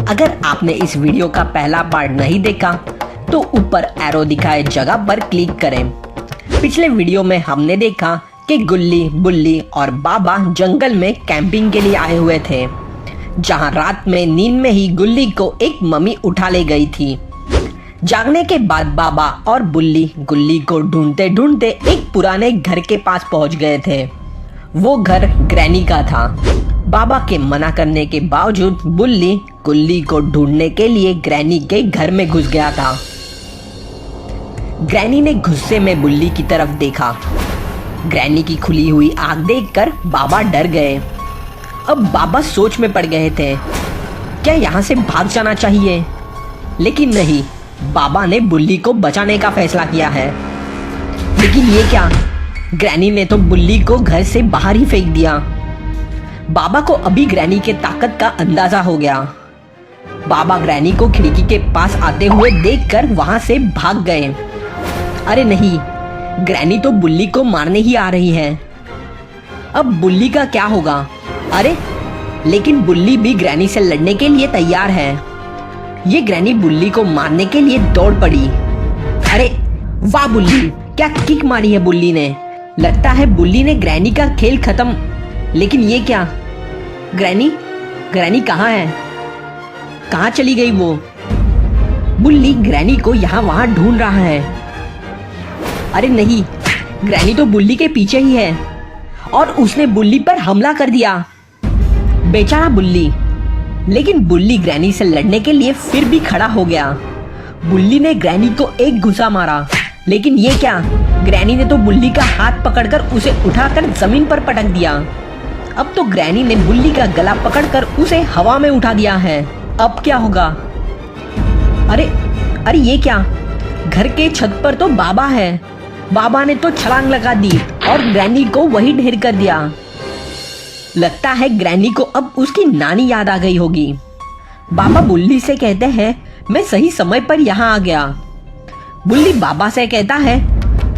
अगर आपने इस वीडियो का पहला पार्ट नहीं देखा तो ऊपर एरो दिखाए जगह पर क्लिक करें। पिछले वीडियो में हमने देखा कि गुल्ली, बुल्ली और बाबा जंगल में कैंपिंग के लिए आए हुए थे, जहां रात में नींद में ही गुल्ली को एक मम्मी उठा ले गई थी। जागने के बाद बाबा और बुल्ली गुल्ली को ढूंढते ढूंढते एक पुराने घर के पास पहुंच गए थे। वो घर ग्रैनी का था। बाबा के मना करने के बावजूद बुल्ली गुल्ली को ढूंढने के लिए ग्रैनी के घर में घुस गया था। ग्रैनी ने गुस्से में बुल्ली की तरफ देखा। ग्रैनी की खुली हुई आंख देखकर बाबा डर गए। अब बाबा सोच में पड़ गए थे, क्या यहाँ से भाग जाना चाहिए? लेकिन नहीं, बाबा ने बुल्ली को बचाने का फैसला किया है। लेकिन ये क्या, ग्रैनी ने तो बुल्ली को घर से बाहर ही फेंक दिया। बाबा को अभी ग्रैनी के ताकत का अंदाजा हो गया। बाबा ग्रैनी को खिड़की के पास आते हुए देखकर वहां से भाग गए। अरे नहीं, ग्रैनी तो बुल्ली को मारने ही आ रही है। अब बुल्ली का क्या होगा? अरे लेकिन बुल्ली भी ग्रैनी से लड़ने के लिए तैयार है। ये ग्रैनी बुल्ली को मारने के लिए दौड़ पड़ी। अरे वाह बुल्ली, क्या किक मारी है बुल्ली ने। लगता है बुल्ली ने ग्रैनी का खेल खत्म। लेकिन ये क्या, ग्रैनी कहाँ है? कहाँ चली गई वो? बुल्ली ग्रैनी को यहाँ वहां ढूंढ रहा है। अरे नहीं, ग्रैनी तो बुल्ली के पीछे ही है और उसने बुल्ली पर हमला कर दिया। बेचारा बुल्ली। लेकिन बुल्ली ग्रैनी से लड़ने के लिए फिर भी खड़ा हो गया। बुल्ली ने ग्रैनी को एक घुसा मारा। लेकिन ये क्या, ग्रैनी ने तो बुल्ली का हाथ पकड़कर उसे उठाकर जमीन पर पटक दिया। अब तो ग्रैनी ने बुल्ली का गला पकड़कर उसे हवा में उठा दिया है। अब क्या होगा? अरे ये क्या, घर के छत पर तो बाबा है। बाबा ने तो छलांग लगा दी और ग्रैनी को वही ढेर कर दिया। लगता है ग्रैनी को अब उसकी नानी याद आ गई होगी। बाबा बुल्ली से कहते हैं, मैं सही समय पर यहाँ आ गया। बुल्ली बाबा से कहता है,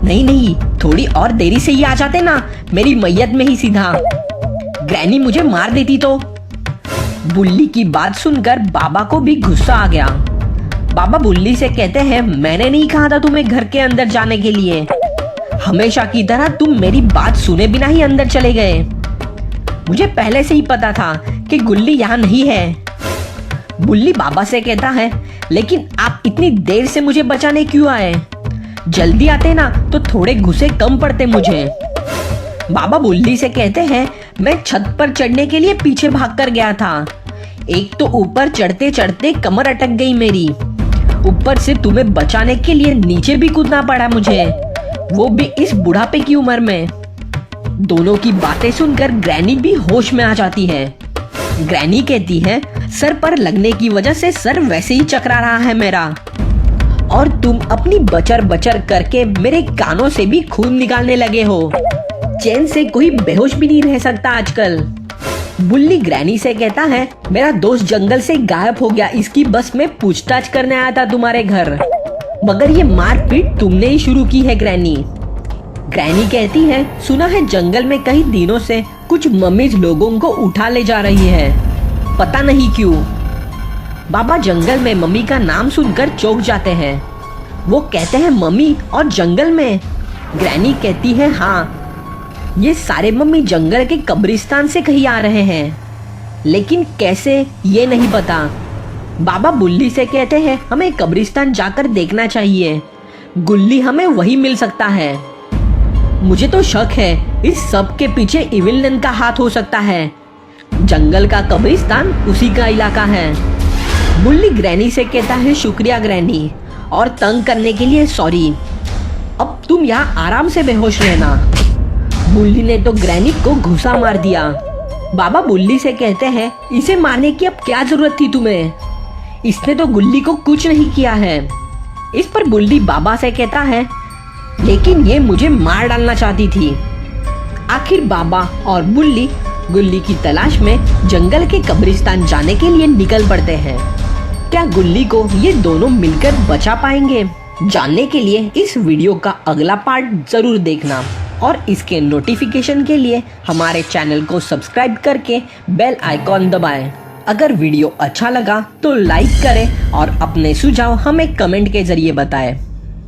नहीं, थोड़ी और देरी से ही आ जाते ना, मेरी मैयत में ही सीधा। ग्रैनी मुझे मार देती तो। बुल्ली की बात सुनकर बाबा को भी गुस्सा आ गया। बाबा बुल्ली से कहते हैं, मैंने नहीं कहा था तुम्हें घर के अंदर जाने के लिए। हमेशा की तरह तुम मेरी बात सुने बिना ही अंदर चले गए। मुझे पहले से ही पता था कि गुल्ली यहाँ नहीं है। बुल्ली बाबा से कहता है, लेकिन आप इतनी देर से मुझे बचाने क्यों आए? जल्दी आते ना तो थोड़े गुस्से कम पड़ते मुझे। बाबा बुल्ली से कहते हैं, मैं छत पर चढ़ने के लिए पीछे भाग कर गया था। एक तो ऊपर चढ़ते चढ़ते कमर अटक गई मेरी, ऊपर से तुम्हें बचाने के लिए नीचे भी कूदना पड़ा मुझे, वो भी इस बुढ़ापे की उम्र में। दोनों की बातें सुनकर ग्रैनी भी होश में आ जाती है। ग्रैनी कहती है, सर पर लगने की वजह से सर वैसे ही चकरा रहा है मेरा, और तुम अपनी बचर बचर करके मेरे कानों से भी खून निकालने लगे हो। चैन से कोई बेहोश भी नहीं रह सकता आजकल। बुल्ली ग्रैनी से कहता है, मेरा दोस्त जंगल से गायब हो गया, इसकी बस मैं पूछताछ करने आया था तुम्हारे घर, मगर ये मारपीट तुमने ही शुरू की है ग्रैनी। ग्रैनी कहती है, सुना है जंगल में कई दिनों से कुछ मम्मीज लोगों को उठा ले जा रही है, पता नहीं क्यों। बाबा जंगल में मम्मी का नाम सुनकर चौंक जाते हैं। वो कहते हैं, मम्मी और जंगल में? ग्रैनी कहती है, हाँ, ये सारे मम्मी जंगल के कब्रिस्तान से कहीं आ रहे हैं, लेकिन कैसे ये नहीं पता। बाबा बुल्ली से कहते हैं, हमें कब्रिस्तान जाकर देखना चाहिए, गुल्ली हमें वही मिल सकता है। मुझे तो शक है इस सब के पीछे इविल नन का हाथ हो सकता है। जंगल का कब्रिस्तान उसी का इलाका है। बुल्ली ग्रैनी से कहता है, शुक्रिया ग्रैनी, और तंग करने के लिए सॉरी। अब तुम यहाँ आराम से बेहोश रहना। बुल्ली ने तो ग्रैनी को घुसा मार दिया। बाबा बुल्ली से कहते हैं, इसे मारने की अब क्या जरूरत थी तुम्हें? इसने तो गुल्ली को कुछ नहीं किया है। इस पर बुल्ली बाबा से कहता है, लेकिन ये मुझे मार डालना चाहती थी। आखिर बाबा और बुल्ली गुल्ली की तलाश में जंगल के कब्रिस्तान जाने के लिए निकल पड़ते हैं। क्या गुल्ली को ये दोनों मिलकर बचा पाएंगे? जानने के लिए इस वीडियो का अगला पार्ट जरूर देखना और इसके नोटिफिकेशन के लिए हमारे चैनल को सब्सक्राइब करके बेल आइकॉन दबाएं। अगर वीडियो अच्छा लगा तो लाइक करें और अपने सुझाव हमें कमेंट के जरिए बताएं।